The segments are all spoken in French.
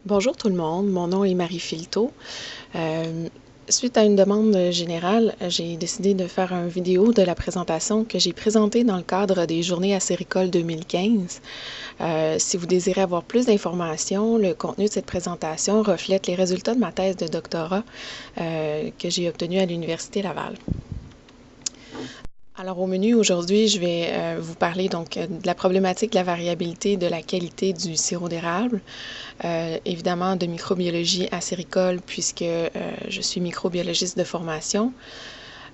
Bonjour tout le monde, mon nom est Marie Filto. Suite à une demande générale, j'ai décidé de faire une vidéo de la présentation que j'ai présentée dans le cadre des Journées acéricoles 2015. Si vous désirez avoir plus d'informations, le contenu de cette présentation reflète les résultats de ma thèse de doctorat que j'ai obtenue à l'Université Laval. Alors au menu aujourd'hui, je vais vous parler donc de la problématique de la variabilité de la qualité du sirop d'érable, évidemment de microbiologie acéricole puisque je suis microbiologiste de formation.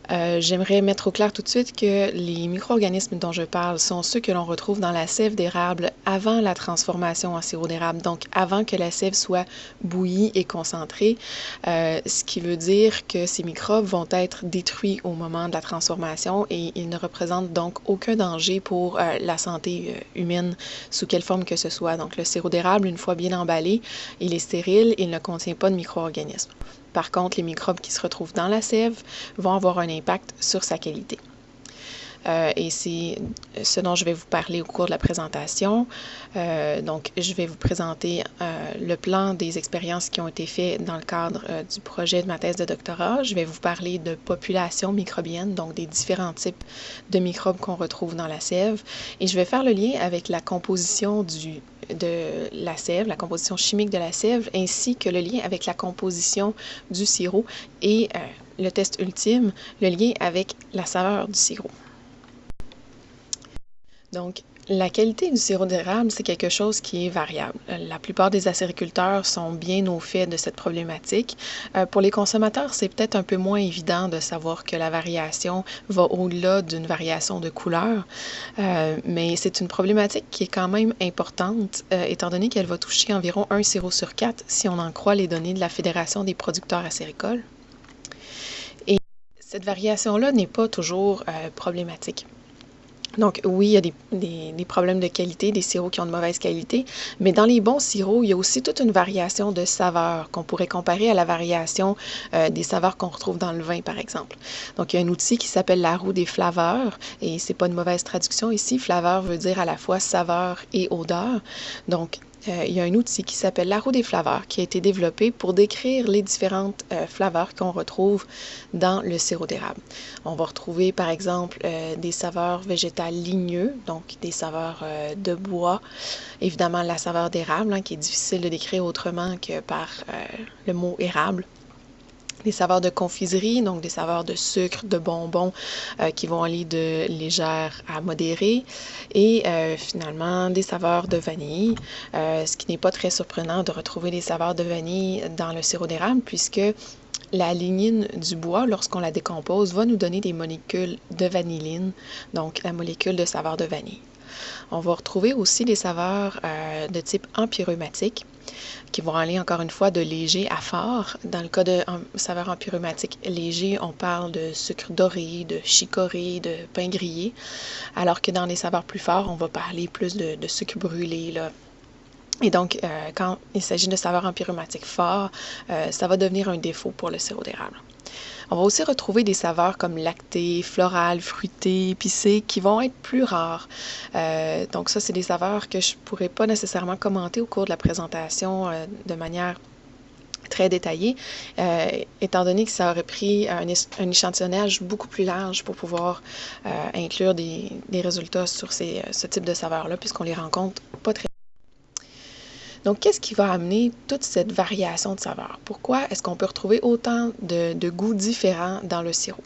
J'aimerais mettre au clair tout de suite que les micro-organismes dont je parle sont ceux que l'on retrouve dans la sève d'érable avant la transformation en sirop d'érable, donc avant que la sève soit bouillie et concentrée, ce qui veut dire que ces microbes vont être détruits au moment de la transformation et ils ne représentent donc aucun danger pour la santé humaine sous quelle forme que ce soit. Donc le sirop d'érable, une fois bien emballé, il est stérile, il ne contient pas de micro-organismes. Par contre, les microbes qui se retrouvent dans la sève vont avoir un impact sur sa qualité. Et c'est ce dont je vais vous parler au cours de la présentation. Donc, je vais vous présenter le plan des expériences qui ont été faites dans le cadre du projet de ma thèse de doctorat. Je vais vous parler de populations microbiennes, donc des différents types de microbes qu'on retrouve dans la sève. Et je vais faire le lien avec la composition de la sève, la composition chimique de la sève, ainsi que le lien avec la composition du sirop et le test ultime, le lien avec la saveur du sirop. Donc, la qualité du sirop d'érable, c'est quelque chose qui est variable. La plupart des acériculteurs sont bien au fait de cette problématique. Pour les consommateurs, c'est peut-être un peu moins évident de savoir que la variation va au-delà d'une variation de couleur, mais c'est une problématique qui est quand même importante, étant donné qu'elle va toucher environ 1 sirop sur 4 si on en croit les données de la Fédération des producteurs acéricoles. Et cette variation-là n'est pas toujours problématique. Donc oui, il y a des problèmes de qualité, des sirops qui ont de mauvaise qualité, mais dans les bons sirops, il y a aussi toute une variation de saveurs qu'on pourrait comparer à la variation des saveurs qu'on retrouve dans le vin, par exemple. Donc il y a un outil qui s'appelle la roue des flaveurs, et c'est pas une mauvaise traduction ici. Flaveur veut dire à la fois saveur et odeur. Donc il y a un outil qui s'appelle la roue des flaveurs qui a été développé pour décrire les différentes flaveurs qu'on retrouve dans le sirop d'érable. On va retrouver par exemple des saveurs végétales ligneux, donc des saveurs de bois, évidemment la saveur d'érable hein, qui est difficile de décrire autrement que par le mot érable. Des saveurs de confiserie, donc des saveurs de sucre, de bonbons qui vont aller de légères à modérées et finalement des saveurs de vanille, ce qui n'est pas très surprenant de retrouver des saveurs de vanille dans le sirop d'érable puisque la lignine du bois, lorsqu'on la décompose, va nous donner des molécules de vanilline, donc la molécule de saveur de vanille. On va retrouver aussi des saveurs de type empyréumatique qui vont aller encore une fois de léger à fort. Dans le cas de saveurs empyreumatique léger, on parle de sucre doré, de chicorée, de pain grillé, alors que dans les saveurs plus forts, on va parler plus de sucre brûlé, là. Et donc, quand il s'agit de saveurs empyreumatique forts, ça va devenir un défaut pour le sirop d'érable. On va aussi retrouver des saveurs comme lactées, florales, fruitées, épicées qui vont être plus rares. Donc ça, c'est des saveurs que je ne pourrais pas nécessairement commenter au cours de la présentation de manière très détaillée, étant donné que ça aurait pris un échantillonnage beaucoup plus large pour pouvoir inclure des résultats sur ce type de saveurs-là, puisqu'on les rencontre pas très. Donc, qu'est-ce qui va amener toute cette variation de saveurs? Pourquoi est-ce qu'on peut retrouver autant de goûts différents dans le sirop?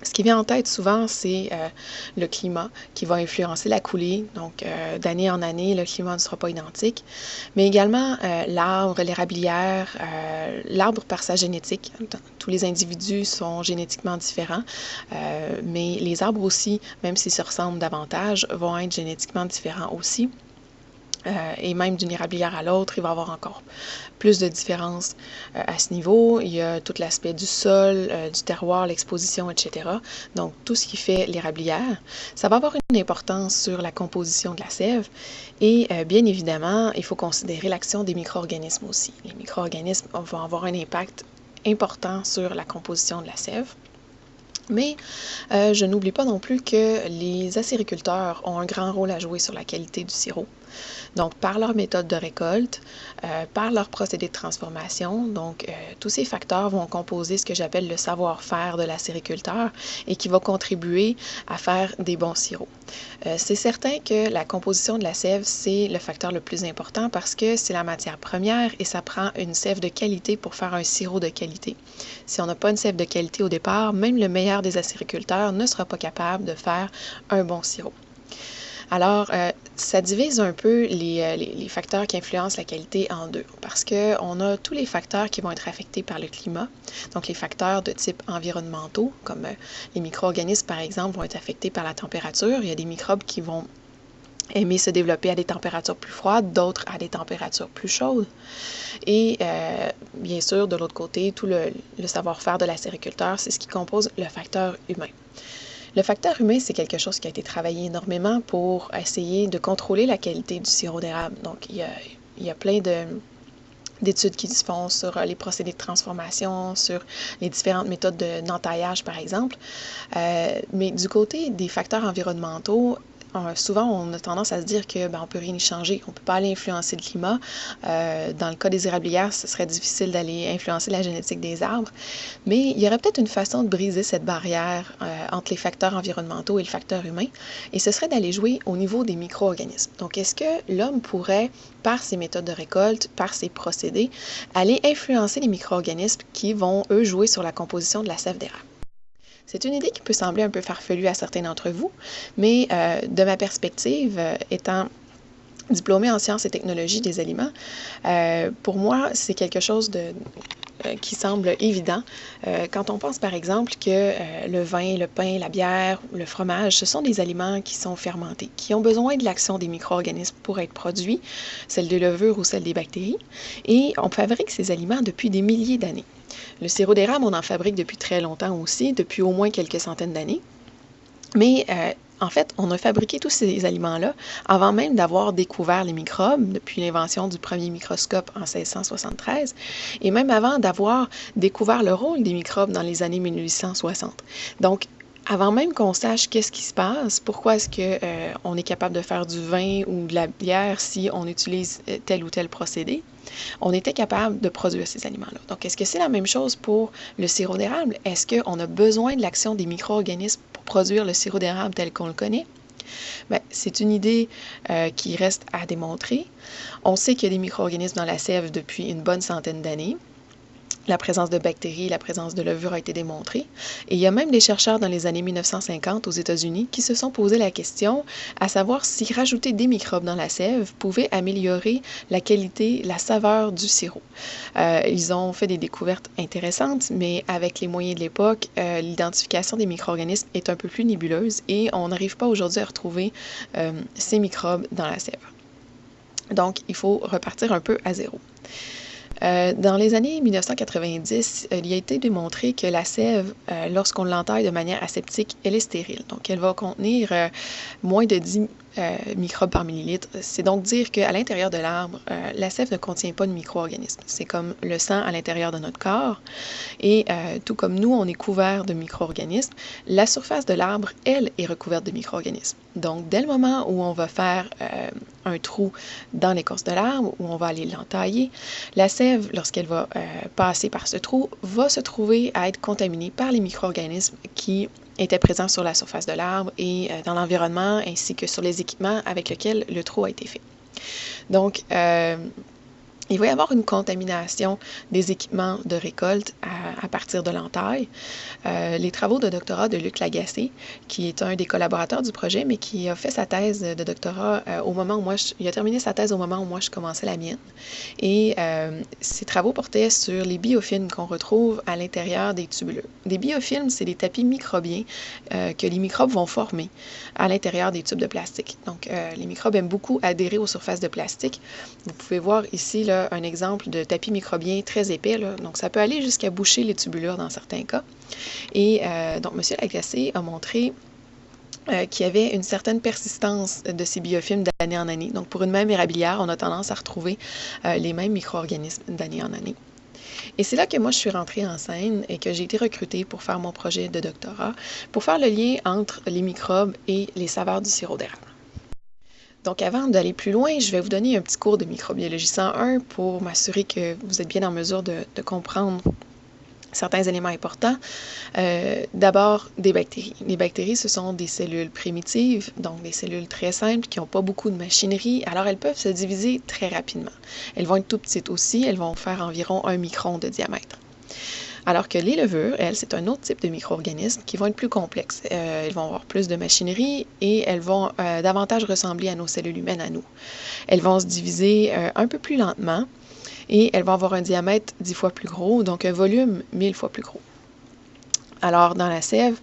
Ce qui vient en tête souvent, c'est le climat qui va influencer la coulée. Donc, d'année en année, le climat ne sera pas identique. Mais également l'arbre, l'érablière, l'arbre par sa génétique. Tous les individus sont génétiquement différents, mais les arbres aussi, même s'ils se ressemblent davantage, vont être génétiquement différents aussi. Et même d'une érablière à l'autre, il va y avoir encore plus de différences à ce niveau. Il y a tout l'aspect du sol, du terroir, l'exposition, etc. Donc, tout ce qui fait l'érablière, ça va avoir une importance sur la composition de la sève. Et bien évidemment, il faut considérer l'action des micro-organismes aussi. Les micro-organismes vont avoir un impact important sur la composition de la sève. Mais je n'oublie pas non plus que les acériculteurs ont un grand rôle à jouer sur la qualité du sirop. Donc, par leur méthode de récolte, par leur procédé de transformation, donc tous ces facteurs vont composer ce que j'appelle le savoir-faire de l'acériculteur et qui va contribuer à faire des bons sirops. C'est certain que la composition de la sève, c'est le facteur le plus important parce que c'est la matière première et ça prend une sève de qualité pour faire un sirop de qualité. Si on n'a pas une sève de qualité au départ, même le meilleur des acériculteurs ne sera pas capable de faire un bon sirop. Alors, ça divise un peu les facteurs qui influencent la qualité en deux, parce qu'on a tous les facteurs qui vont être affectés par le climat, donc les facteurs de type environnementaux, comme les micro-organismes, par exemple, vont être affectés par la température. Il y a des microbes qui vont aimer se développer à des températures plus froides, d'autres à des températures plus chaudes. Et bien sûr, de l'autre côté, tout le savoir-faire de l'acériculteur, c'est ce qui compose le facteur humain. Le facteur humain, c'est quelque chose qui a été travaillé énormément pour essayer de contrôler la qualité du sirop d'érable. Donc, il y a plein d'études qui se font sur les procédés de transformation, sur les différentes méthodes d'entaillage, par exemple. Mais du côté des facteurs environnementaux, souvent, on a tendance à se dire que on peut rien y changer, on ne peut pas aller influencer le climat. Dans le cas des érablières, ce serait difficile d'aller influencer la génétique des arbres, mais il y aurait peut-être une façon de briser cette barrière entre les facteurs environnementaux et le facteur humain, et ce serait d'aller jouer au niveau des micro-organismes. Donc, est-ce que l'homme pourrait, par ses méthodes de récolte, par ses procédés, aller influencer les micro-organismes qui vont, eux, jouer sur la composition de la sève d'érable? C'est une idée qui peut sembler un peu farfelue à certains d'entre vous, mais de ma perspective, étant diplômée en sciences et technologies des aliments, pour moi, c'est quelque chose qui semble évident. Quand on pense par exemple que le vin, le pain, la bière, le fromage, ce sont des aliments qui sont fermentés, qui ont besoin de l'action des micro-organismes pour être produits, celle des levures ou celle des bactéries, et on fabrique ces aliments depuis des milliers d'années. Le sirop d'érable, on en fabrique depuis très longtemps aussi, depuis au moins quelques centaines d'années. Mais en fait, on a fabriqué tous ces aliments-là avant même d'avoir découvert les microbes, depuis l'invention du premier microscope en 1673, et même avant d'avoir découvert le rôle des microbes dans les années 1860. Donc, avant même qu'on sache qu'est-ce qui se passe, pourquoi est-ce qu'on est capable de faire du vin ou de la bière si on utilise tel ou tel procédé, on était capable de produire ces aliments-là. Donc, est-ce que c'est la même chose pour le sirop d'érable? Est-ce qu'on a besoin de l'action des micro-organismes pour produire le sirop d'érable tel qu'on le connaît? Bien, c'est une idée qui reste à démontrer. On sait qu'il y a des micro-organismes dans la sève depuis une bonne centaine d'années. La présence de bactéries, la présence de levures a été démontrée. Et il y a même des chercheurs dans les années 1950 aux États-Unis qui se sont posé la question à savoir si rajouter des microbes dans la sève pouvait améliorer la qualité, la saveur du sirop. Ils ont fait des découvertes intéressantes, mais avec les moyens de l'époque, l'identification des micro-organismes est un peu plus nébuleuse et on n'arrive pas aujourd'hui à retrouver ces microbes dans la sève. Donc, il faut repartir un peu à zéro. Dans les années 1990, il a été démontré que la sève, lorsqu'on l'entaille de manière aseptique, elle est stérile. Donc, elle va contenir moins de 10 microbes par millilitre. C'est donc dire qu'à l'intérieur de l'arbre, la sève ne contient pas de micro-organismes. C'est comme le sang à l'intérieur de notre corps. Et tout comme nous, on est couvert de micro-organismes, la surface de l'arbre, elle, est recouverte de micro-organismes. Donc, dès le moment où on va faire un trou dans l'écorce de l'arbre, où on va aller l'entailler, la sève, lorsqu'elle va passer par ce trou, va se trouver à être contaminée par les micro-organismes qui étaient présents sur la surface de l'arbre et dans l'environnement, ainsi que sur les équipements avec lesquels le trou a été fait. Donc, il va y avoir une contamination des équipements de récolte à partir de l'entaille. Les travaux de doctorat de Luc Lagacé, qui est un des collaborateurs du projet, mais qui a fait sa thèse de doctorat au moment où il a terminé sa thèse au moment où moi je commençais la mienne. Et ses travaux portaient sur les biofilms qu'on retrouve à l'intérieur des tubulures. Des biofilms, c'est des tapis microbiens que les microbes vont former à l'intérieur des tubes de plastique. Donc, les microbes aiment beaucoup adhérer aux surfaces de plastique. Vous pouvez voir ici là, un exemple de tapis microbien très épais. Là. Donc, ça peut aller jusqu'à boucher les tubulures dans certains cas. Et donc, M. Lagacé a montré qu'il y avait une certaine persistance de ces biofilms d'année en année. Donc, pour une même érablière, on a tendance à retrouver les mêmes micro-organismes d'année en année. Et c'est là que moi, je suis rentrée en scène et que j'ai été recrutée pour faire mon projet de doctorat, pour faire le lien entre les microbes et les saveurs du sirop d'érable. Donc avant d'aller plus loin, je vais vous donner un petit cours de microbiologie 101 pour m'assurer que vous êtes bien en mesure de comprendre certains éléments importants. D'abord, des bactéries. Les bactéries, ce sont des cellules primitives, donc des cellules très simples qui n'ont pas beaucoup de machinerie, alors elles peuvent se diviser très rapidement. Elles vont être tout petites aussi, elles vont faire environ 1 micron de diamètre. Alors que les levures, elles, c'est un autre type de micro-organismes qui vont être plus complexes. Elles vont avoir plus de machinerie et elles vont davantage ressembler à nos cellules humaines à nous. Elles vont se diviser un peu plus lentement et elles vont avoir un diamètre 10 fois plus gros, donc un volume 1000 fois plus gros. Alors, dans la sève,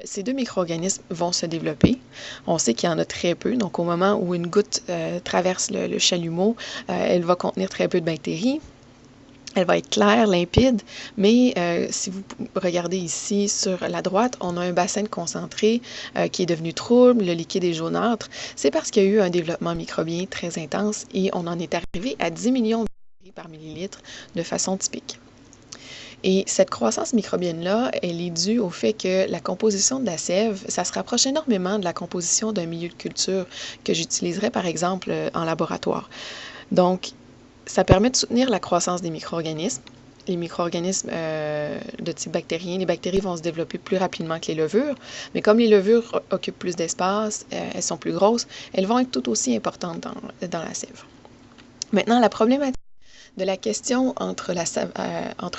ces deux micro-organismes vont se développer. On sait qu'il y en a très peu, donc au moment où une goutte traverse le chalumeau, elle va contenir très peu de bactéries. Elle va être claire, limpide, mais si vous regardez ici sur la droite, on a un bassin de concentré qui est devenu trouble, le liquide est jaunâtre. C'est parce qu'il y a eu un développement microbien très intense et on en est arrivé à 10 millions de bactéries par millilitre de façon typique. Et cette croissance microbienne-là, elle est due au fait que la composition de la sève, ça se rapproche énormément de la composition d'un milieu de culture que j'utiliserais par exemple en laboratoire. Donc, ça permet de soutenir la croissance des micro-organismes. Les micro-organismes de type bactérien, les bactéries vont se développer plus rapidement que les levures, mais comme les levures occupent plus d'espace, elles sont plus grosses, elles vont être tout aussi importantes dans la sève. Maintenant, la problématique de la question entre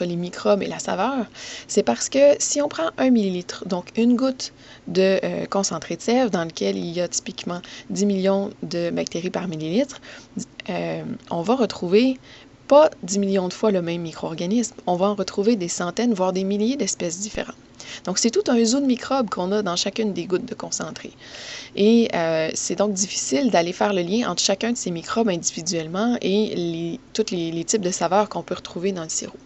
les microbes et la saveur, c'est parce que si on prend 1 millilitre, donc une goutte de concentré de sève dans lequel il y a typiquement 10 millions de bactéries par millilitre, on va retrouver pas 10 millions de fois le même micro-organisme, on va en retrouver des centaines, voire des milliers d'espèces différentes. Donc, c'est tout un zoo de microbes qu'on a dans chacune des gouttes de concentré. Et c'est donc difficile d'aller faire le lien entre chacun de ces microbes individuellement et tous les types de saveurs qu'on peut retrouver dans le sirop.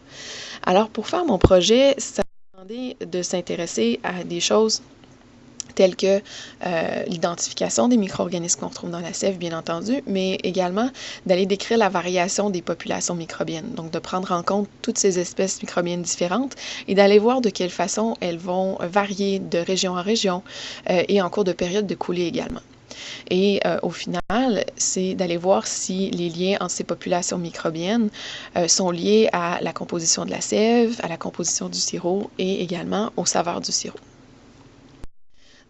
Alors, pour faire mon projet, ça m'a demandé de s'intéresser à des choses telles que l'identification des micro-organismes qu'on retrouve dans la sève, bien entendu, mais également d'aller décrire la variation des populations microbiennes, donc de prendre en compte toutes ces espèces microbiennes différentes et d'aller voir de quelle façon elles vont varier de région en région et en cours de période de coulée également. Et au final, c'est d'aller voir si les liens entre ces populations microbiennes sont liés à la composition de la sève, à la composition du sirop et également aux saveurs du sirop.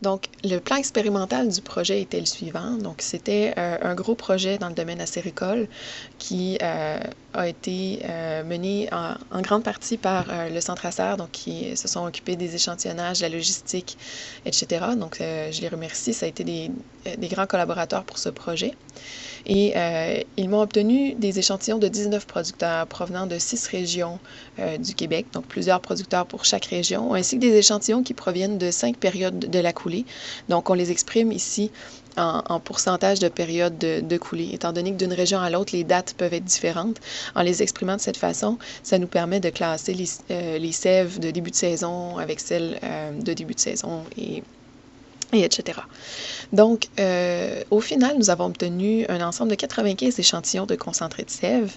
Donc, le plan expérimental du projet était le suivant. Donc, c'était un gros projet dans le domaine acéricole qui a été mené en grande partie par le Centre Acer, donc qui se sont occupés des échantillonnages, de la logistique, etc. Donc, je les remercie. Ça a été des grands collaborateurs pour ce projet. Et ils m'ont obtenu des échantillons de 19 producteurs provenant de 6 régions du Québec, donc plusieurs producteurs pour chaque région, ainsi que des échantillons qui proviennent de 5 périodes de la coulée. Donc, on les exprime ici en pourcentage de période de coulée. Étant donné que d'une région à l'autre, les dates peuvent être différentes, en les exprimant de cette façon, ça nous permet de classer les sèves de début de saison avec celles de début de saison et etc. Donc, au final, nous avons obtenu un ensemble de 95 échantillons de concentré de sève,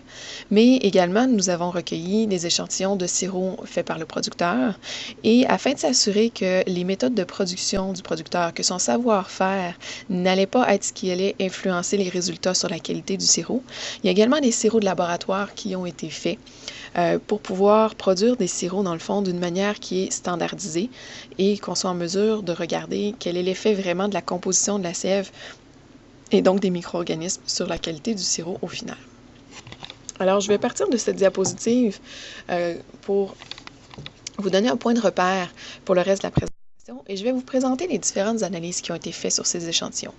mais également, nous avons recueilli des échantillons de sirop faits par le producteur et afin de s'assurer que les méthodes de production du producteur, que son savoir-faire n'allait pas être ce qui allait influencer les résultats sur la qualité du sirop, il y a également des sirops de laboratoire qui ont été faits pour pouvoir produire des sirops, dans le fond, d'une manière qui est standardisée et qu'on soit en mesure de regarder quel est l'effet vraiment de la composition de la sève et donc des micro-organismes sur la qualité du sirop au final. Alors, je vais partir de cette diapositive pour vous donner un point de repère pour le reste de la présentation et je vais vous présenter les différentes analyses qui ont été faites sur ces échantillons.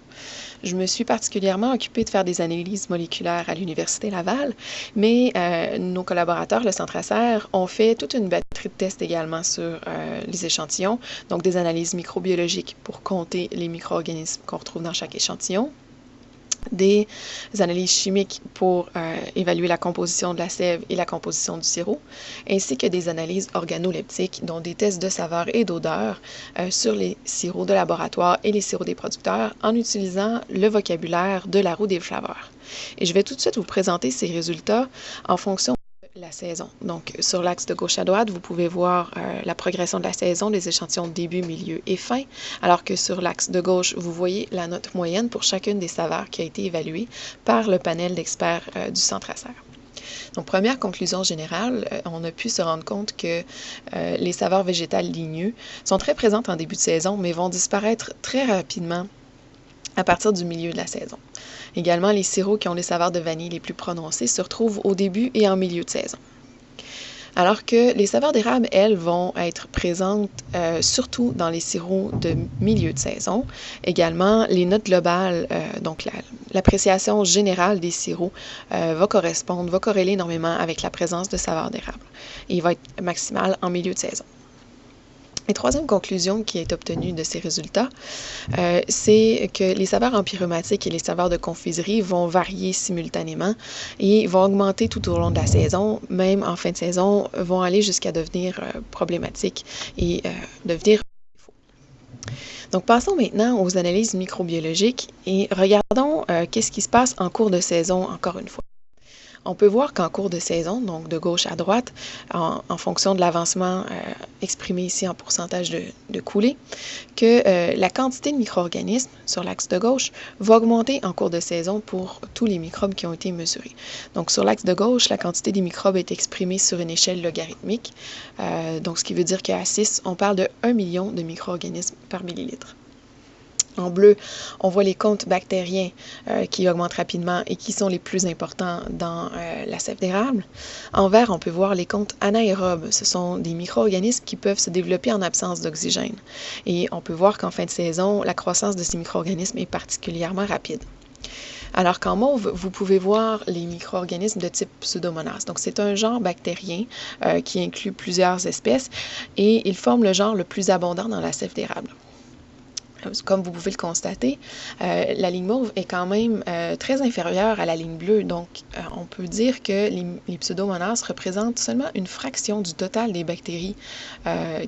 Je me suis particulièrement occupée de faire des analyses moléculaires à l'Université Laval, mais nos collaborateurs, le Centre Acer, ont fait toute une batterie de tests également sur les échantillons, donc des analyses microbiologiques pour compter les micro-organismes qu'on retrouve dans chaque échantillon, des analyses chimiques pour évaluer la composition de la sève et la composition du sirop, ainsi que des analyses organoleptiques, dont des tests de saveur et d'odeur sur les sirops de laboratoire et les sirops des producteurs en utilisant le vocabulaire de la roue des flaveurs. Et je vais tout de suite vous présenter ces résultats en fonction de la la saison. Donc, sur l'axe de gauche à droite, vous pouvez voir la progression de la saison, des échantillons début, milieu et fin, alors que sur l'axe de gauche, vous voyez la note moyenne pour chacune des saveurs qui a été évaluée par le panel d'experts du Centre Acer. Donc, première conclusion générale, on a pu se rendre compte que les saveurs végétales ligneux sont très présentes en début de saison, mais vont disparaître très rapidement à partir du milieu de la saison. Également, les sirops qui ont les saveurs de vanille les plus prononcées se retrouvent au début et en milieu de saison. Alors que les saveurs d'érable, elles, vont être présentes surtout dans les sirops de milieu de saison. Également, les notes globales, donc l'appréciation générale des sirops va corréler énormément avec la présence de saveurs d'érable. Et il va être maximal en milieu de saison. Et troisième conclusion qui est obtenue de ces résultats, c'est que les saveurs empyreumatique et les saveurs de confiserie vont varier simultanément et vont augmenter tout au long de la saison, même en fin de saison, vont aller jusqu'à devenir problématiques et devenir faux. Donc, passons maintenant aux analyses microbiologiques et regardons qu'est-ce qui se passe en cours de saison, encore une fois. On peut voir qu'en cours de saison, donc de gauche à droite, en fonction de l'avancement exprimé ici en pourcentage de coulée, que la quantité de micro-organismes sur l'axe de gauche va augmenter en cours de saison pour tous les microbes qui ont été mesurés. Donc sur l'axe de gauche, la quantité des microbes est exprimée sur une échelle logarithmique, donc ce qui veut dire qu'à 6, on parle de 1 million de micro-organismes par millilitre. En bleu, on voit les comptes bactériens qui augmentent rapidement et qui sont les plus importants dans la sève d'érable. En vert, on peut voir les comptes anaérobes. Ce sont des micro-organismes qui peuvent se développer en absence d'oxygène. Et on peut voir qu'en fin de saison, la croissance de ces micro-organismes est particulièrement rapide. Alors qu'en mauve, vous pouvez voir les micro-organismes de type Pseudomonas. Donc, c'est un genre bactérien qui inclut plusieurs espèces et il forme le genre le plus abondant dans la sève d'érable. Comme vous pouvez le constater, la ligne mauve est quand même très inférieure à la ligne bleue. Donc, on peut dire que les Pseudomonas représentent seulement une fraction du total des bactéries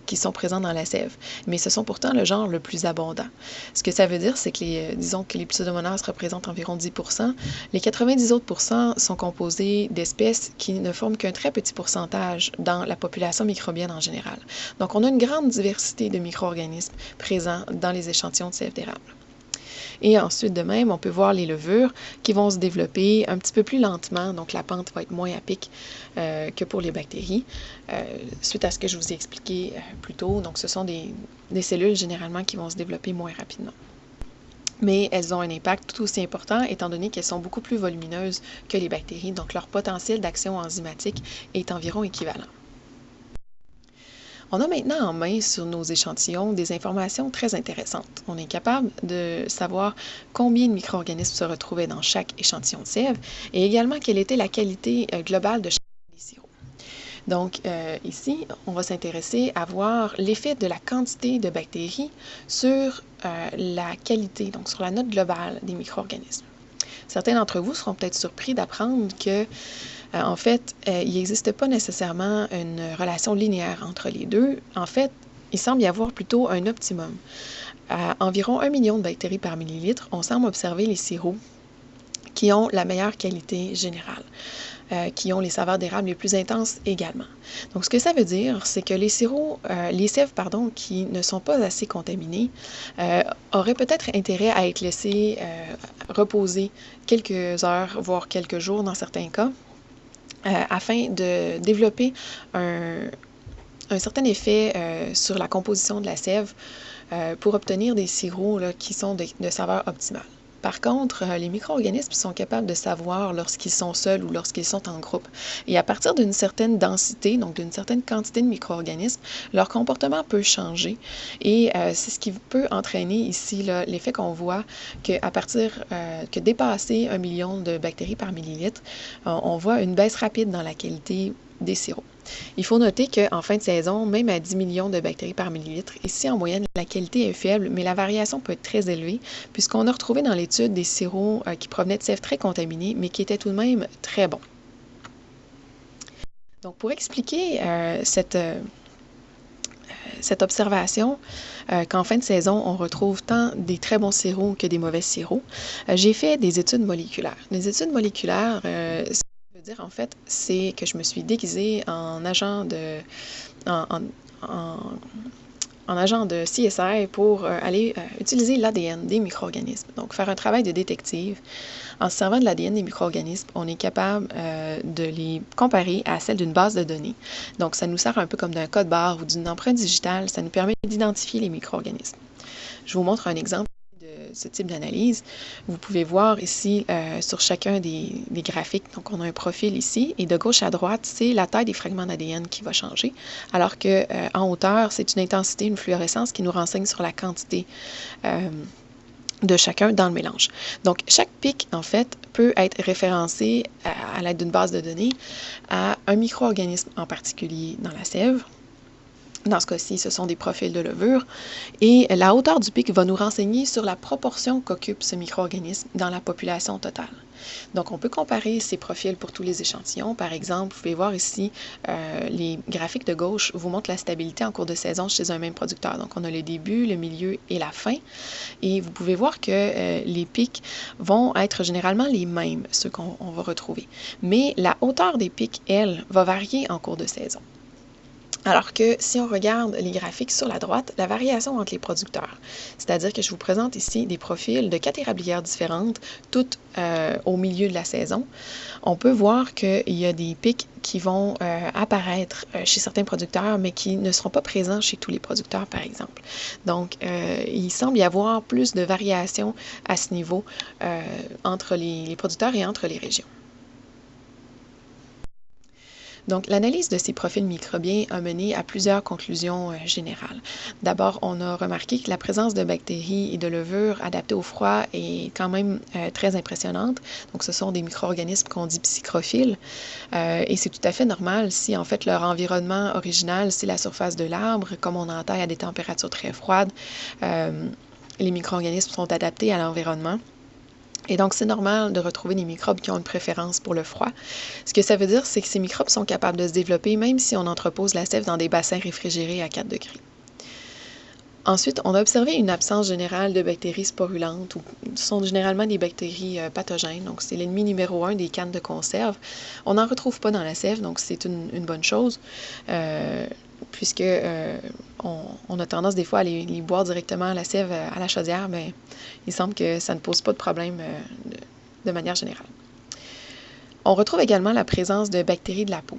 qui sont présentes dans la sève. Mais ce sont pourtant le genre le plus abondant. Ce que ça veut dire, c'est que disons que les Pseudomonas représentent environ 10%. Les 90 autres pourcents sont composés d'espèces qui ne forment qu'un très petit pourcentage dans la population microbienne en général. Donc, on a une grande diversité de micro-organismes présents dans les échantillons de sève d'érable. Et ensuite, de même, on peut voir les levures qui vont se développer un petit peu plus lentement, donc la pente va être moins à pic que pour les bactéries, suite à ce que je vous ai expliqué plus tôt. Donc, ce sont des cellules généralement qui vont se développer moins rapidement. Mais elles ont un impact tout aussi important étant donné qu'elles sont beaucoup plus volumineuses que les bactéries, donc leur potentiel d'action enzymatique est environ équivalent. On a maintenant en main sur nos échantillons des informations très intéressantes. On est capable de savoir combien de micro-organismes se retrouvaient dans chaque échantillon de sève et également quelle était la qualité globale de chaque des sirops. Donc ici, on va s'intéresser à voir l'effet de la quantité de bactéries sur la qualité, donc sur la note globale des micro-organismes. Certains d'entre vous seront peut-être surpris d'apprendre que en fait, il n'existe pas nécessairement une relation linéaire entre les deux. En fait, il semble y avoir plutôt un optimum. À environ 1 million de bactéries par millilitre, on semble observer les sirops qui ont la meilleure qualité générale, qui ont les saveurs d'érable les plus intenses également. Donc, ce que ça veut dire, c'est que les sèves, qui ne sont pas assez contaminées, auraient peut-être intérêt à être laissées reposer quelques heures, voire quelques jours dans certains cas, afin de développer un certain effet sur la composition de la sève pour obtenir des sirops qui sont de saveur optimale. Par contre, les micro-organismes sont capables de savoir lorsqu'ils sont seuls ou lorsqu'ils sont en groupe. Et à partir d'une certaine densité, donc d'une certaine quantité de micro-organismes, leur comportement peut changer. Et c'est ce qui peut entraîner ici l'effet qu'on voit qu'à partir que dépasser 1 million de bactéries par millilitre, on voit une baisse rapide dans la qualité des sirops. Il faut noter qu'en fin de saison, même à 10 millions de bactéries par millilitre, ici en moyenne, la qualité est faible, mais la variation peut être très élevée, puisqu'on a retrouvé dans l'étude des sirops qui provenaient de sèves très contaminées, mais qui étaient tout de même très bons. Donc, pour expliquer cette observation qu'en fin de saison, on retrouve tant des très bons sirops que des mauvais sirops, j'ai fait des études moléculaires. Les études moléculaires, ça veut veut dire, en fait, c'est que je me suis déguisée en agent de, en, en- en- en agent de CSI pour aller utiliser l'ADN des micro-organismes. Donc, faire un travail de détective. En se servant de l'ADN des micro-organismes, on est capable de les comparer à celle d'une base de données. Donc, ça nous sert un peu comme d'un code barre ou d'une empreinte digitale. Ça nous permet d'identifier les micro-organismes. Je vous montre un exemple de ce type d'analyse. Vous pouvez voir ici sur chacun des graphiques, donc on a un profil ici, et de gauche à droite, c'est la taille des fragments d'ADN qui va changer, alors que en hauteur, c'est une intensité, une fluorescence qui nous renseigne sur la quantité de chacun dans le mélange. Donc, chaque pic, en fait, peut être référencé à l'aide d'une base de données à un micro-organisme en particulier dans la sève. Dans ce cas-ci, ce sont des profils de levure. Et la hauteur du pic va nous renseigner sur la proportion qu'occupe ce micro-organisme dans la population totale. Donc, on peut comparer ces profils pour tous les échantillons. Par exemple, vous pouvez voir ici, les graphiques de gauche vous montrent la stabilité en cours de saison chez un même producteur. Donc, on a le début, le milieu et la fin. Et vous pouvez voir que les pics vont être généralement les mêmes, ceux qu'on va retrouver. Mais la hauteur des pics, elle, va varier en cours de saison. Alors que si on regarde les graphiques sur la droite, la variation entre les producteurs, c'est-à-dire que je vous présente ici des profils de 4 érablières différentes, toutes au milieu de la saison, on peut voir qu'il y a des pics qui vont apparaître chez certains producteurs, mais qui ne seront pas présents chez tous les producteurs, par exemple. Donc, il semble y avoir plus de variations à ce niveau entre les producteurs et entre les régions. Donc, l'analyse de ces profils microbiens a mené à plusieurs conclusions générales. D'abord, on a remarqué que la présence de bactéries et de levures adaptées au froid est quand même très impressionnante. Donc, ce sont des micro-organismes qu'on dit psychrophiles. Et c'est tout à fait normal si, en fait, leur environnement original, c'est la surface de l'arbre, comme on entaille à des températures très froides. Les micro-organismes sont adaptés à l'environnement. Et donc, c'est normal de retrouver des microbes qui ont une préférence pour le froid. Ce que ça veut dire, c'est que ces microbes sont capables de se développer même si on entrepose la sève dans des bassins réfrigérés à 4 degrés. Ensuite, on a observé une absence générale de bactéries sporulentes, ou ce sont généralement des bactéries pathogènes, donc c'est l'ennemi numéro 1 des cannes de conserve. On n'en retrouve pas dans la sève, donc c'est une bonne chose, puisque on a tendance des fois à les boire directement à la sève, à la chaudière, mais il semble que ça ne pose pas de problème de manière générale. On retrouve également la présence de bactéries de la peau.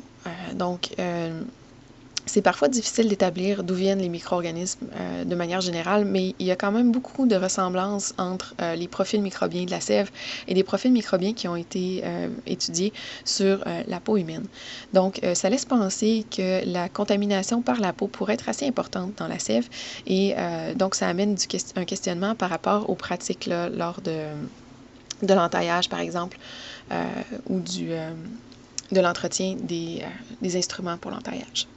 C'est parfois difficile d'établir d'où viennent les micro-organismes de manière générale, mais il y a quand même beaucoup de ressemblances entre les profils microbiens de la sève et des profils microbiens qui ont été étudiés sur la peau humaine. Donc, ça laisse penser que la contamination par la peau pourrait être assez importante dans la sève et donc ça amène un questionnement par rapport aux pratiques là, lors de l'entaillage, par exemple, ou de l'entretien des instruments pour l'entaillage.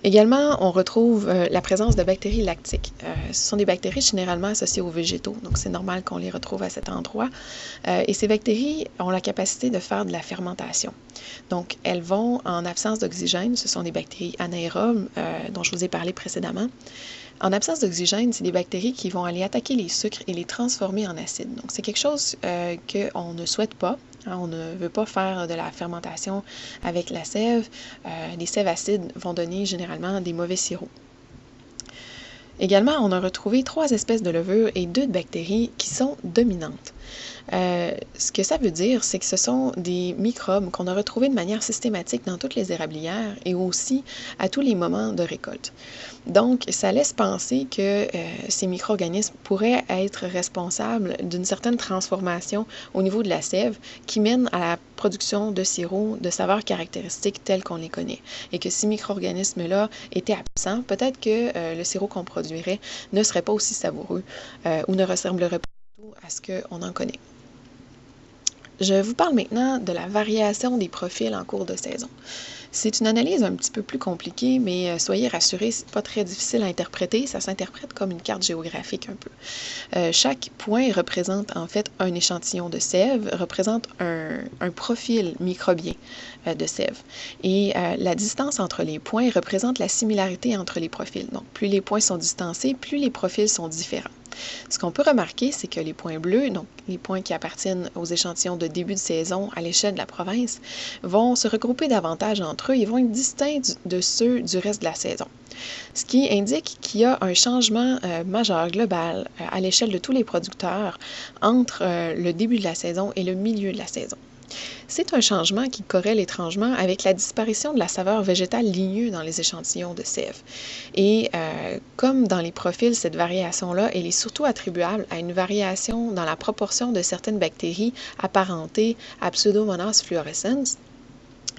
Également, on retrouve la présence de bactéries lactiques. Ce sont des bactéries généralement associées aux végétaux, donc c'est normal qu'on les retrouve à cet endroit. Et ces bactéries ont la capacité de faire de la fermentation. Donc, elles vont en absence d'oxygène, ce sont des bactéries anaérobes dont je vous ai parlé précédemment. En absence d'oxygène, c'est des bactéries qui vont aller attaquer les sucres et les transformer en acide. Donc, c'est quelque chose qu'on ne souhaite pas. On ne veut pas faire de la fermentation avec la sève. Les sèves acides vont donner généralement des mauvais sirops. Également, on a retrouvé 3 espèces de levures et 2 bactéries qui sont dominantes. Ce que ça veut dire, c'est que ce sont des microbes qu'on a retrouvés de manière systématique dans toutes les érablières et aussi à tous les moments de récolte. Donc, ça laisse penser que ces micro-organismes pourraient être responsables d'une certaine transformation au niveau de la sève qui mène à la production de sirops de saveurs caractéristiques telles qu'on les connaît. Et que ces micro-organismes-là étaient absents, peut-être que le sirop qu'on produirait ne serait pas aussi savoureux ou ne ressemblerait pas à ce qu'on en connaît. Je vous parle maintenant de la variation des profils en cours de saison. C'est une analyse un petit peu plus compliquée, mais soyez rassurés, c'est pas très difficile à interpréter. Ça s'interprète comme une carte géographique un peu. Chaque point représente en fait un échantillon de sève, représente un profil microbien de sève. Et la distance entre les points représente la similarité entre les profils. Donc, plus les points sont distancés, plus les profils sont différents. Ce qu'on peut remarquer, c'est que les points bleus, donc les points qui appartiennent aux échantillons de début de saison à l'échelle de la province, vont se regrouper davantage entre eux et vont être distincts de ceux du reste de la saison. Ce qui indique qu'il y a un changement majeur, global, à l'échelle de tous les producteurs entre le début de la saison et le milieu de la saison. C'est un changement qui corrèle étrangement avec la disparition de la saveur végétale ligneuse dans les échantillons de sève. Et comme dans les profils, cette variation-là, elle est surtout attribuable à une variation dans la proportion de certaines bactéries apparentées à Pseudomonas fluorescens,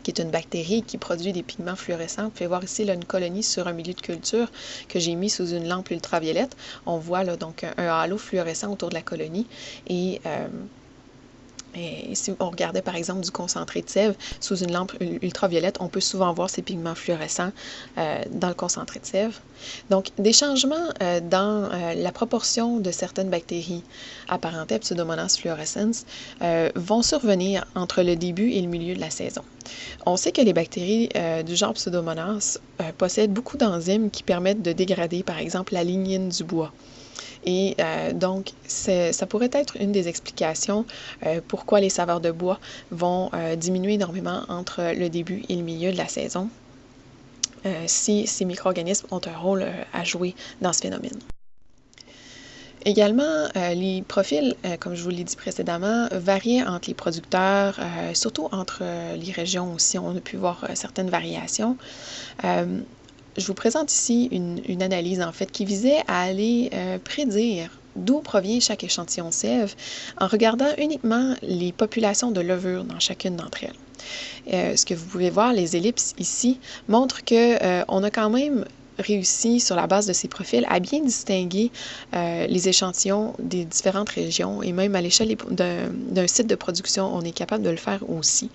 qui est une bactérie qui produit des pigments fluorescents. Vous pouvez voir ici là, une colonie sur un milieu de culture que j'ai mis sous une lampe ultraviolette. On voit là, donc un halo fluorescent autour de la colonie et si on regardait par exemple du concentré de sève sous une lampe ultraviolette, on peut souvent voir ces pigments fluorescents dans le concentré de sève. Donc, des changements dans la proportion de certaines bactéries apparentées à Pseudomonas fluorescens vont survenir entre le début et le milieu de la saison. On sait que les bactéries du genre Pseudomonas possèdent beaucoup d'enzymes qui permettent de dégrader, par exemple, la lignine du bois. Et donc, ça pourrait être une des explications pourquoi les saveurs de bois vont diminuer énormément entre le début et le milieu de la saison, si ces micro-organismes ont un rôle à jouer dans ce phénomène. Également, les profils, comme je vous l'ai dit précédemment, varient entre les producteurs, surtout entre les régions aussi, on a pu voir certaines variations. Je vous présente ici une analyse en fait qui visait à aller prédire d'où provient chaque échantillon de sève en regardant uniquement les populations de levures dans chacune d'entre elles. Ce que vous pouvez voir, les ellipses ici, montrent qu'on a quand même réussi, sur la base de ces profils, à bien distinguer les échantillons des différentes régions et même à l'échelle d'un site de production, on est capable de le faire aussi.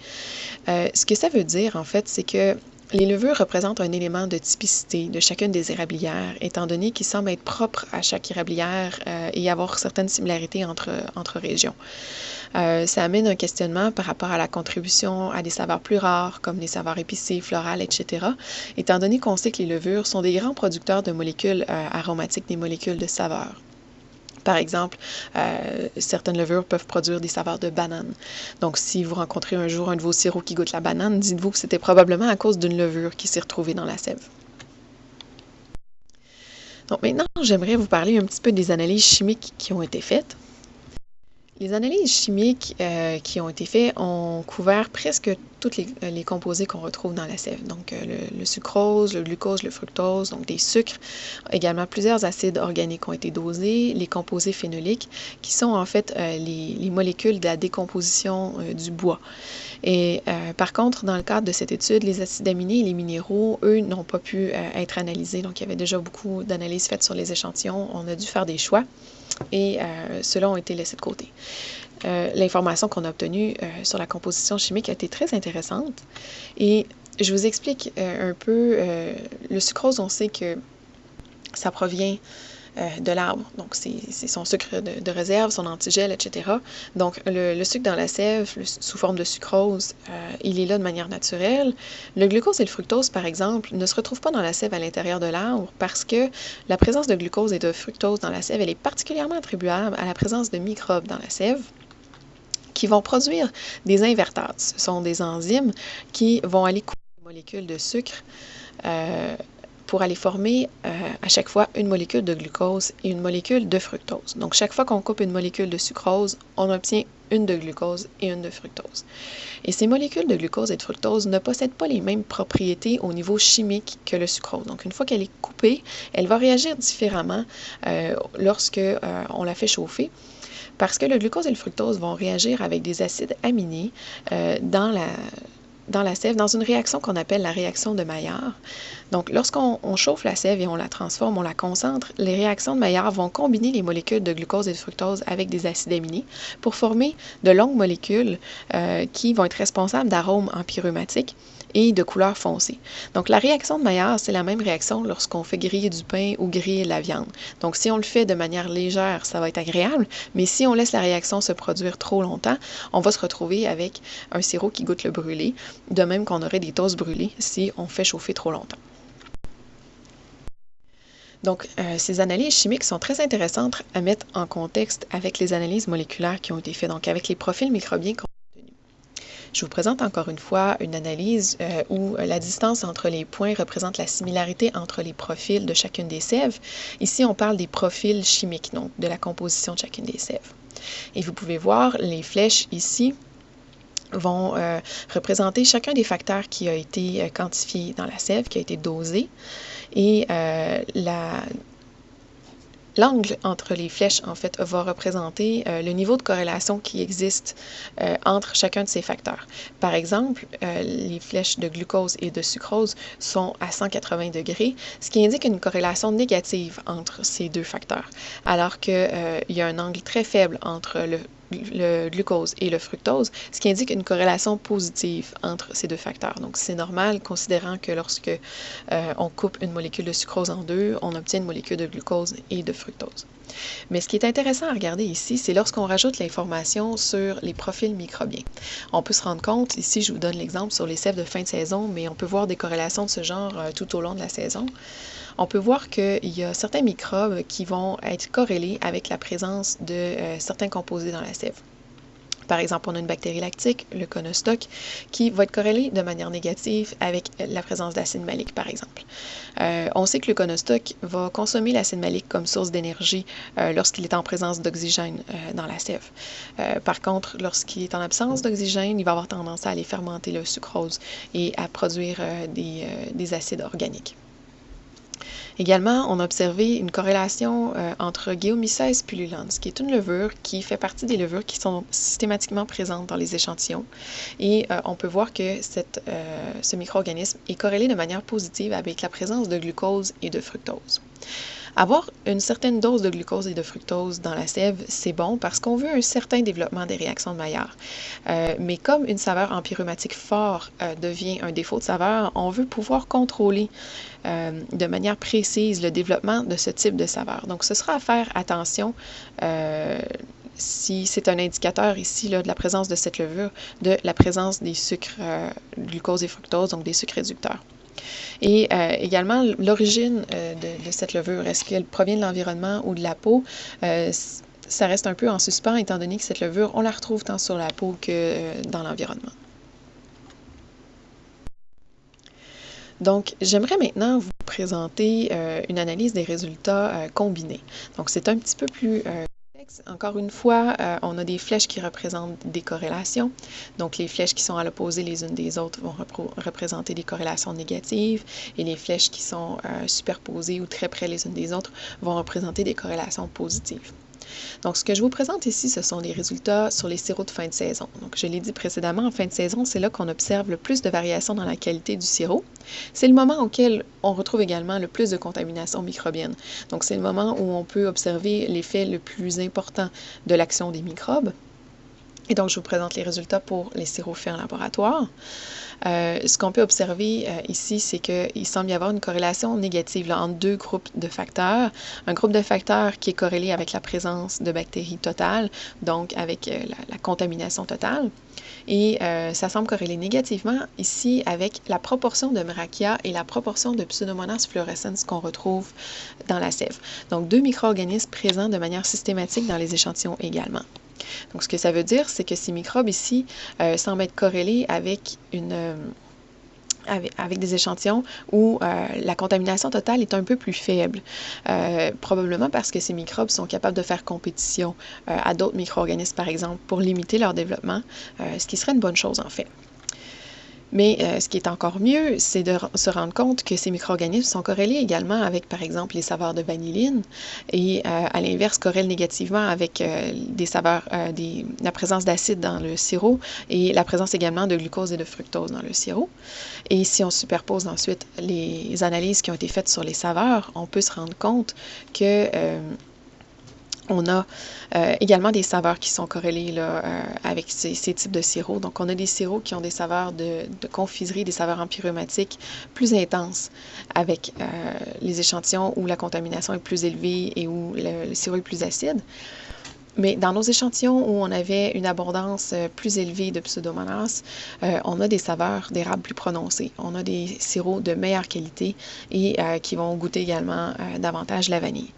Ce que ça veut dire, en fait, c'est que les levures représentent un élément de typicité de chacune des érablières, étant donné qu'ils semblent être propres à chaque érablière et avoir certaines similarités entre régions. Ça amène un questionnement par rapport à la contribution à des saveurs plus rares, comme les saveurs épicées, florales, etc., étant donné qu'on sait que les levures sont des grands producteurs de molécules aromatiques, des molécules de saveurs. Par exemple, certaines levures peuvent produire des saveurs de banane. Donc, si vous rencontrez un jour un de vos sirops qui goûte la banane, dites-vous que c'était probablement à cause d'une levure qui s'est retrouvée dans la sève. Donc, maintenant, j'aimerais vous parler un petit peu des analyses chimiques qui ont été faites. Les analyses chimiques qui ont été faites ont couvert presque tous les composés qu'on retrouve dans la sève. Donc, le sucrose, le glucose, le fructose, donc des sucres. Également, plusieurs acides organiques ont été dosés, les composés phénoliques, qui sont en fait les molécules de la décomposition du bois. Et par contre, dans le cadre de cette étude, les acides aminés et les minéraux, eux, n'ont pas pu être analysés. Donc, il y avait déjà beaucoup d'analyses faites sur les échantillons. On a dû faire des choix et ceux-là ont été laissés de côté. L'information qu'on a obtenue sur la composition chimique a été très intéressante et je vous explique un peu. Le sucrose, on sait que ça provient de l'arbre. Donc, c'est son sucre de réserve, son antigel, etc. Donc, le sucre dans la sève, sous forme de sucrose, il est là de manière naturelle. Le glucose et le fructose, par exemple, ne se retrouvent pas dans la sève à l'intérieur de l'arbre parce que la présence de glucose et de fructose dans la sève, elle est particulièrement attribuable à la présence de microbes dans la sève qui vont produire des invertases. Ce sont des enzymes qui vont aller couper les molécules de sucre pour aller former à chaque fois une molécule de glucose et une molécule de fructose. Donc, chaque fois qu'on coupe une molécule de sucrose, on obtient une de glucose et une de fructose. Et ces molécules de glucose et de fructose ne possèdent pas les mêmes propriétés au niveau chimique que le sucrose. Donc, une fois qu'elle est coupée, elle va réagir différemment lorsque on la fait chauffer. Parce que le glucose et le fructose vont réagir avec des acides aminés dans la sève, dans une réaction qu'on appelle la réaction de Maillard. Donc, lorsqu'on chauffe la sève et on la transforme, on la concentre, les réactions de Maillard vont combiner les molécules de glucose et de fructose avec des acides aminés pour former de longues molécules qui vont être responsables d'arômes empyreummatiques et de couleur foncée. Donc, la réaction de Maillard, c'est la même réaction lorsqu'on fait griller du pain ou griller de la viande. Donc, si on le fait de manière légère, ça va être agréable, mais si on laisse la réaction se produire trop longtemps, on va se retrouver avec un sirop qui goûte le brûlé, de même qu'on aurait des toasts brûlés si on fait chauffer trop longtemps. Donc, ces analyses chimiques sont très intéressantes à mettre en contexte avec les analyses moléculaires qui ont été faites, donc avec les profils microbiens qu'on a obtenus. Je vous présente encore une fois une analyse où la distance entre les points représente la similarité entre les profils de chacune des sèves. Ici, on parle des profils chimiques, donc de la composition de chacune des sèves. Et vous pouvez voir les flèches ici vont représenter chacun des facteurs qui a été quantifié dans la sève, qui a été dosé. Et l'angle entre les flèches, en fait, va représenter le niveau de corrélation qui existe entre chacun de ces facteurs. Par exemple, les flèches de glucose et de sucrose sont à 180 degrés, ce qui indique une corrélation négative entre ces deux facteurs, alors qu'il y a un angle très faible entre le glucose et le fructose, ce qui indique une corrélation positive entre ces deux facteurs. Donc, c'est normal, considérant que lorsque on coupe une molécule de sucrose en deux, on obtient une molécule de glucose et de fructose. Mais ce qui est intéressant à regarder ici, c'est lorsqu'on rajoute l'information sur les profils microbiens. On peut se rendre compte, ici je vous donne l'exemple sur les sèves de fin de saison, mais on peut voir des corrélations de ce genre tout au long de la saison. On peut voir qu'il y a certains microbes qui vont être corrélés avec la présence de certains composés dans la sève. Par exemple, on a une bactérie lactique, le conostoc, qui va être corrélé de manière négative avec la présence d'acide malique, par exemple. On sait que le conostoc va consommer l'acide malique comme source d'énergie lorsqu'il est en présence d'oxygène dans la sève. Par contre, lorsqu'il est en absence d'oxygène, il va avoir tendance à aller fermenter le sucrose et à produire des acides organiques. Également, on a observé une corrélation entre Geomyces pullulans, qui est une levure qui fait partie des levures qui sont systématiquement présentes dans les échantillons. Et on peut voir que ce micro-organisme est corrélé de manière positive avec la présence de glucose et de fructose. Avoir une certaine dose de glucose et de fructose dans la sève, c'est bon parce qu'on veut un certain développement des réactions de Maillard. Mais comme une saveur empyrématique fort devient un défaut de saveur, on veut pouvoir contrôler de manière précise le développement de ce type de saveur. Donc, ce sera à faire attention si c'est un indicateur ici là, de la présence de cette levure, de la présence des sucres glucose et fructose, donc des sucres réducteurs. Et également, l'origine de cette levure, est-ce qu'elle provient de l'environnement ou de la peau? Ça reste un peu en suspens, étant donné que cette levure, on la retrouve tant sur la peau que dans l'environnement. Donc, j'aimerais maintenant vous présenter une analyse des résultats combinés. Donc, c'est un petit peu plus complexe. Encore une fois, on a des flèches qui représentent des corrélations. Donc, les flèches qui sont à l'opposé les unes des autres vont représenter des corrélations négatives et les flèches qui sont superposées ou très près les unes des autres vont représenter des corrélations positives. Donc, ce que je vous présente ici, ce sont les résultats sur les sirops de fin de saison. Donc, je l'ai dit précédemment, en fin de saison, c'est là qu'on observe le plus de variations dans la qualité du sirop. C'est le moment auquel on retrouve également le plus de contamination microbienne. Donc, c'est le moment où on peut observer l'effet le plus important de l'action des microbes. Et donc, je vous présente les résultats pour les sirops faits en laboratoire. Ce qu'on peut observer ici, c'est qu'il semble y avoir une corrélation négative là, entre deux groupes de facteurs. Un groupe de facteurs qui est corrélé avec la présence de bactéries totales, donc avec la contamination totale. Et ça semble corréler négativement ici avec la proportion de Merachia et la proportion de Pseudomonas fluorescens qu'on retrouve dans la sève. Donc, deux micro-organismes présents de manière systématique dans les échantillons également. Donc, ce que ça veut dire, c'est que ces microbes ici semblent être corrélés avec avec des échantillons où la contamination totale est un peu plus faible, probablement parce que ces microbes sont capables de faire compétition à d'autres micro-organismes, par exemple, pour limiter leur développement, ce qui serait une bonne chose en fait. Mais ce qui est encore mieux, c'est de se rendre compte que ces micro-organismes sont corrélés également avec, par exemple, les saveurs de vanilline et, à l'inverse, corrèlent négativement avec des saveurs, la présence d'acide dans le sirop et la présence également de glucose et de fructose dans le sirop. Et si on superpose ensuite les analyses qui ont été faites sur les saveurs, on peut se rendre compte que on a également des saveurs qui sont corrélées là, avec ces types de sirops. Donc, on a des sirops qui ont des saveurs de confiserie, des saveurs empyreummatiques plus intenses avec les échantillons où la contamination est plus élevée et où le sirop est plus acide. Mais dans nos échantillons où on avait une abondance plus élevée de Pseudomonas, on a des saveurs d'érable plus prononcées. On a des sirops de meilleure qualité et qui vont goûter également davantage la vanille.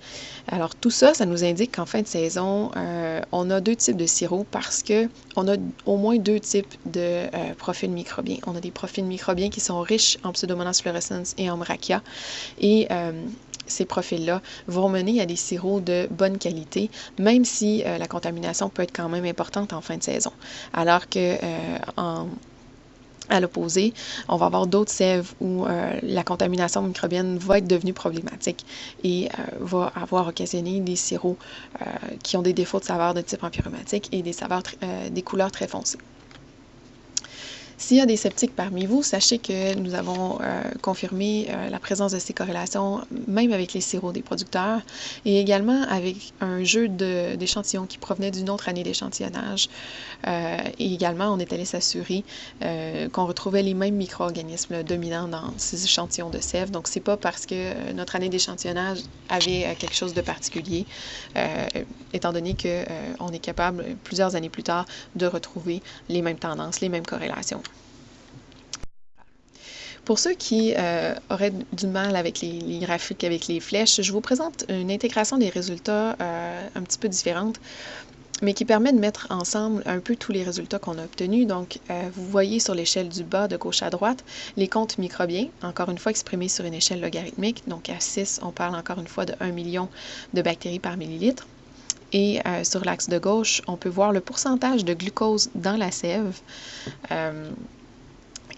Alors tout ça, ça nous indique qu'en fin de saison, on a deux types de sirops parce que on a au moins deux types de profils microbiens. On a des profils microbiens qui sont riches en Pseudomonas fluorescens et en Brachia et ces profils-là vont mener à des sirops de bonne qualité, même si la contamination peut être quand même importante en fin de saison. Alors que à l'opposé, on va avoir d'autres sèves où la contamination microbienne va être devenue problématique et va avoir occasionné des sirops qui ont des défauts de saveur de type empyromatique et des couleurs très foncées. S'il y a des sceptiques parmi vous, sachez que nous avons confirmé la présence de ces corrélations, même avec les sirops des producteurs, et également avec un jeu d'échantillons qui provenait d'une autre année d'échantillonnage. Et également, on est allé s'assurer qu'on retrouvait les mêmes micro-organismes dominants dans ces échantillons de sève. Donc, c'est pas parce que notre année d'échantillonnage avait quelque chose de particulier, étant donné qu'on est capable, plusieurs années plus tard, de retrouver les mêmes tendances, les mêmes corrélations. Pour ceux qui auraient du mal avec les graphiques, avec les flèches, je vous présente une intégration des résultats un petit peu différente, mais qui permet de mettre ensemble un peu tous les résultats qu'on a obtenus. Donc, vous voyez sur l'échelle du bas de gauche à droite les comptes microbiens, encore une fois exprimés sur une échelle logarithmique. Donc, à 6, on parle encore une fois de 1 million de bactéries par millilitre. Et sur l'axe de gauche, on peut voir le pourcentage de glucose dans la sève.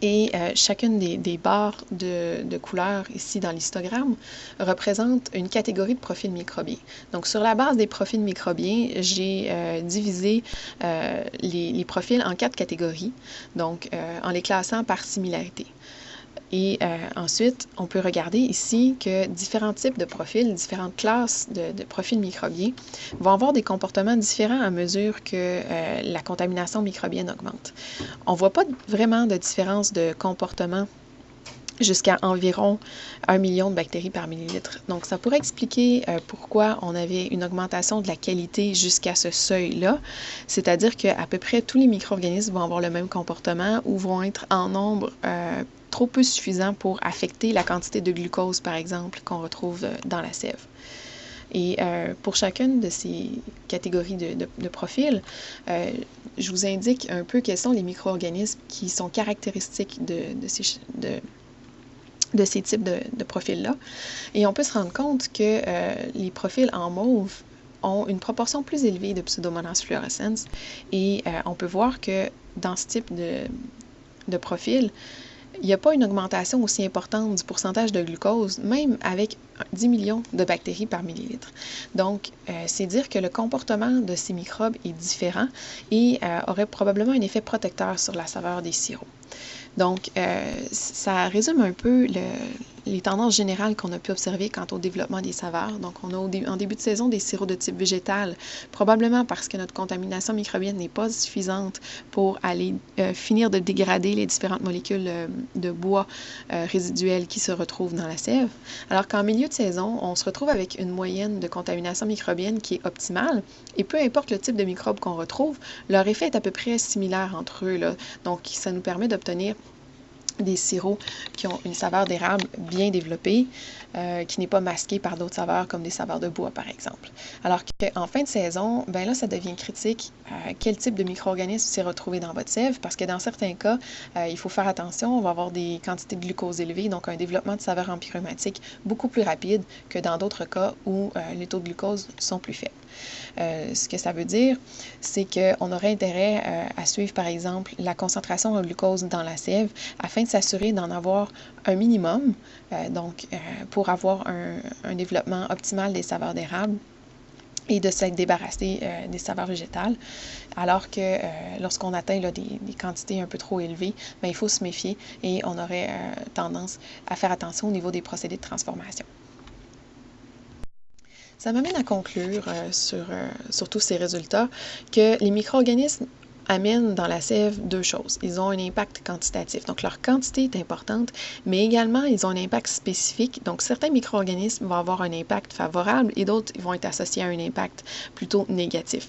Et chacune des barres de couleur ici dans l'histogramme représente une catégorie de profils microbiens. Donc, sur la base des profils microbiens, j'ai divisé les profils en 4 catégories, donc en les classant par similarité. Et ensuite, on peut regarder ici que différents types de profils, différentes classes de profils microbiens vont avoir des comportements différents à mesure que la contamination microbienne augmente. On ne voit pas vraiment de différence de comportement jusqu'à environ 1 million de bactéries par millilitre. Donc, ça pourrait expliquer pourquoi on avait une augmentation de la qualité jusqu'à ce seuil-là, c'est-à-dire qu'à peu près tous les micro-organismes vont avoir le même comportement ou vont être en nombre trop peu suffisant pour affecter la quantité de glucose, par exemple, qu'on retrouve dans la sève. Et pour chacune de ces catégories de profils, je vous indique un peu quels sont les micro-organismes qui sont caractéristiques de ces types de profils-là. Et on peut se rendre compte que les profils en mauve ont une proportion plus élevée de Pseudomonas fluorescens et on peut voir que dans ce type de profil, il n'y a pas une augmentation aussi importante du pourcentage de glucose, même avec 10 millions de bactéries par millilitre. Donc, c'est dire que le comportement de ces microbes est différent et aurait probablement un effet protecteur sur la saveur des sirops. Donc, ça résume un peu les tendances générales qu'on a pu observer quant au développement des saveurs. Donc, on a en début de saison des sirops de type végétal, probablement parce que notre contamination microbienne n'est pas suffisante pour aller finir de dégrader les différentes molécules de bois résiduelles qui se retrouvent dans la sève. Alors qu'en milieu de saison, on se retrouve avec une moyenne de contamination microbienne qui est optimale et peu importe le type de microbe qu'on retrouve, leur effet est à peu près similaire entre eux, là. Donc, ça nous permet d'obtenir des sirops qui ont une saveur d'érable bien développée, qui n'est pas masquée par d'autres saveurs comme des saveurs de bois, par exemple. Alors qu'en fin de saison, ben là, ça devient critique quel type de micro-organisme s'est retrouvé dans votre sève, parce que dans certains cas, il faut faire attention, on va avoir des quantités de glucose élevées, donc un développement de saveur empyromatique beaucoup plus rapide que dans d'autres cas où les taux de glucose sont plus faibles. Ce que ça veut dire, c'est qu'on aurait intérêt à suivre, par exemple, la concentration en glucose dans la sève afin de s'assurer d'en avoir un minimum, pour avoir un développement optimal des saveurs d'érable et de se débarrasser des saveurs végétales, alors que lorsqu'on atteint là, des quantités un peu trop élevées, ben, il faut se méfier et on aurait tendance à faire attention au niveau des procédés de transformation. Ça m'amène à conclure sur tous ces résultats que les micro-organismes amènent dans la sève deux choses. Ils ont un impact quantitatif, donc leur quantité est importante, mais également ils ont un impact spécifique. Donc certains micro-organismes vont avoir un impact favorable et d'autres vont être associés à un impact plutôt négatif.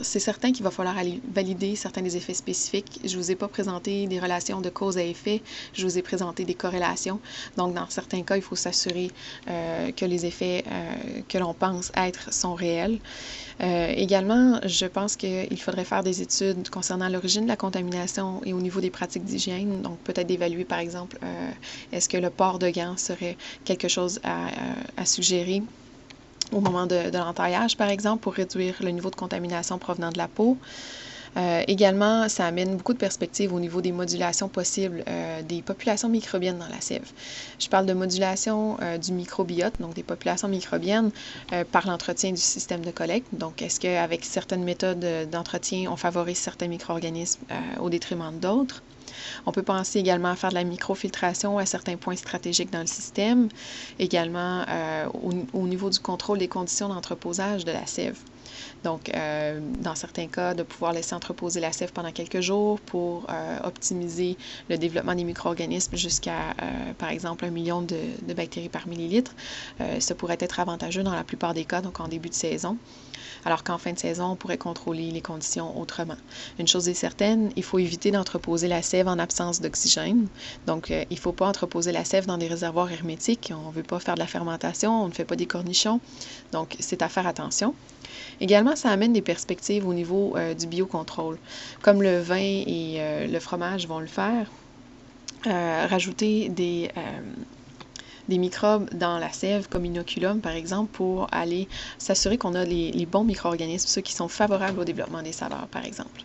C'est certain qu'il va falloir aller valider certains des effets spécifiques. Je ne vous ai pas présenté des relations de cause à effet, je vous ai présenté des corrélations. Donc, dans certains cas, il faut s'assurer que les effets que l'on pense être sont réels. Également, je pense qu'il faudrait faire des études concernant l'origine de la contamination et au niveau des pratiques d'hygiène. Donc, peut-être d'évaluer, par exemple, est-ce que le port de gants serait quelque chose à suggérer au moment de l'entaillage, par exemple, pour réduire le niveau de contamination provenant de la peau. Également, ça amène beaucoup de perspectives au niveau des modulations possibles des populations microbiennes dans la sève. Je parle de modulation du microbiote, donc des populations microbiennes, par l'entretien du système de collecte. Donc, est-ce qu'avec certaines méthodes d'entretien, on favorise certains micro-organismes au détriment d'autres? On peut penser également à faire de la microfiltration à certains points stratégiques dans le système, également au niveau du contrôle des conditions d'entreposage de la sève. Donc, dans certains cas, de pouvoir laisser entreposer la sève pendant quelques jours pour optimiser le développement des micro-organismes jusqu'à, par exemple, 1 million de bactéries par millilitre. Ça pourrait être avantageux dans la plupart des cas, donc en début de saison. Alors qu'en fin de saison, on pourrait contrôler les conditions autrement. Une chose est certaine, il faut éviter d'entreposer la sève en absence d'oxygène. Donc, il ne faut pas entreposer la sève dans des réservoirs hermétiques. On ne veut pas faire de la fermentation, on ne fait pas des cornichons. Donc, c'est à faire attention. Également, ça amène des perspectives au niveau du biocontrôle. Comme le vin et le fromage vont le faire, rajouter des microbes dans la sève, comme inoculum par exemple, pour aller s'assurer qu'on a les bons micro-organismes, ceux qui sont favorables au développement des saveurs par exemple.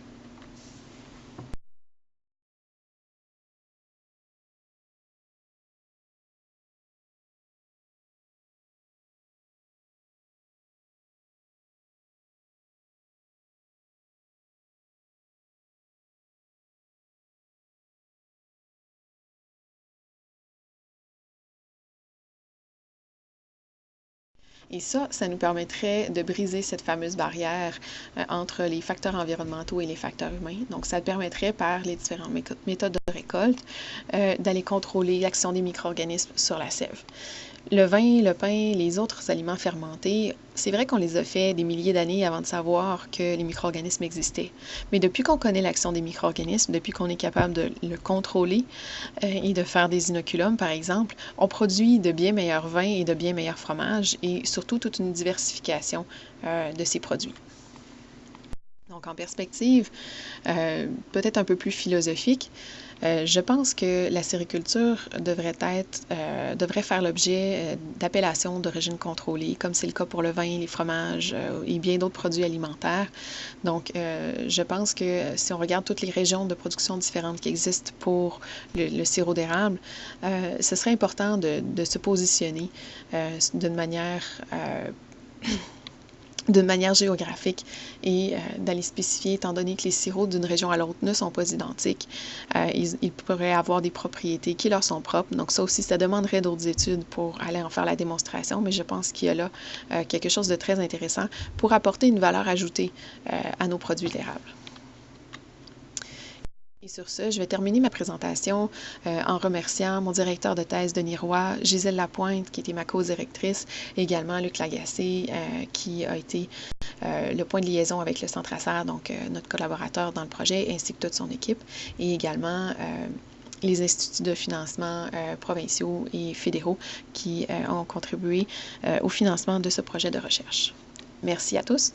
Et ça nous permettrait de briser cette fameuse barrière entre les facteurs environnementaux et les facteurs humains. Donc, ça permettrait, par les différentes méthodes de récolte, d'aller contrôler l'action des micro-organismes sur la sève. Le vin, le pain, les autres aliments fermentés, c'est vrai qu'on les a fait des milliers d'années avant de savoir que les micro-organismes existaient. Mais depuis qu'on connaît l'action des micro-organismes, depuis qu'on est capable de le contrôler et de faire des inoculums, par exemple, on produit de bien meilleurs vins et de bien meilleurs fromages et surtout toute une diversification de ces produits. Donc, en perspective, peut-être un peu plus philosophique, je pense que la sériculture devrait faire l'objet d'appellations d'origine contrôlée, comme c'est le cas pour le vin, les fromages et bien d'autres produits alimentaires. Donc, je pense que si on regarde toutes les régions de production différentes qui existent pour le sirop d'érable, ce serait important de se positionner d'une manière géographique et d'aller spécifier, étant donné que les sirops d'une région à l'autre ne sont pas identiques, ils pourraient avoir des propriétés qui leur sont propres. Donc ça aussi, ça demanderait d'autres études pour aller en faire la démonstration, mais je pense qu'il y a là quelque chose de très intéressant pour apporter une valeur ajoutée à nos produits d'érable. Et sur ce, je vais terminer ma présentation en remerciant mon directeur de thèse, Denis Roy, Gisèle Lapointe, qui était ma co-directrice, et également Luc Lagacé, qui a été le point de liaison avec le Centre Acer, donc notre collaborateur dans le projet, ainsi que toute son équipe, et également les instituts de financement provinciaux et fédéraux qui ont contribué au financement de ce projet de recherche. Merci à tous.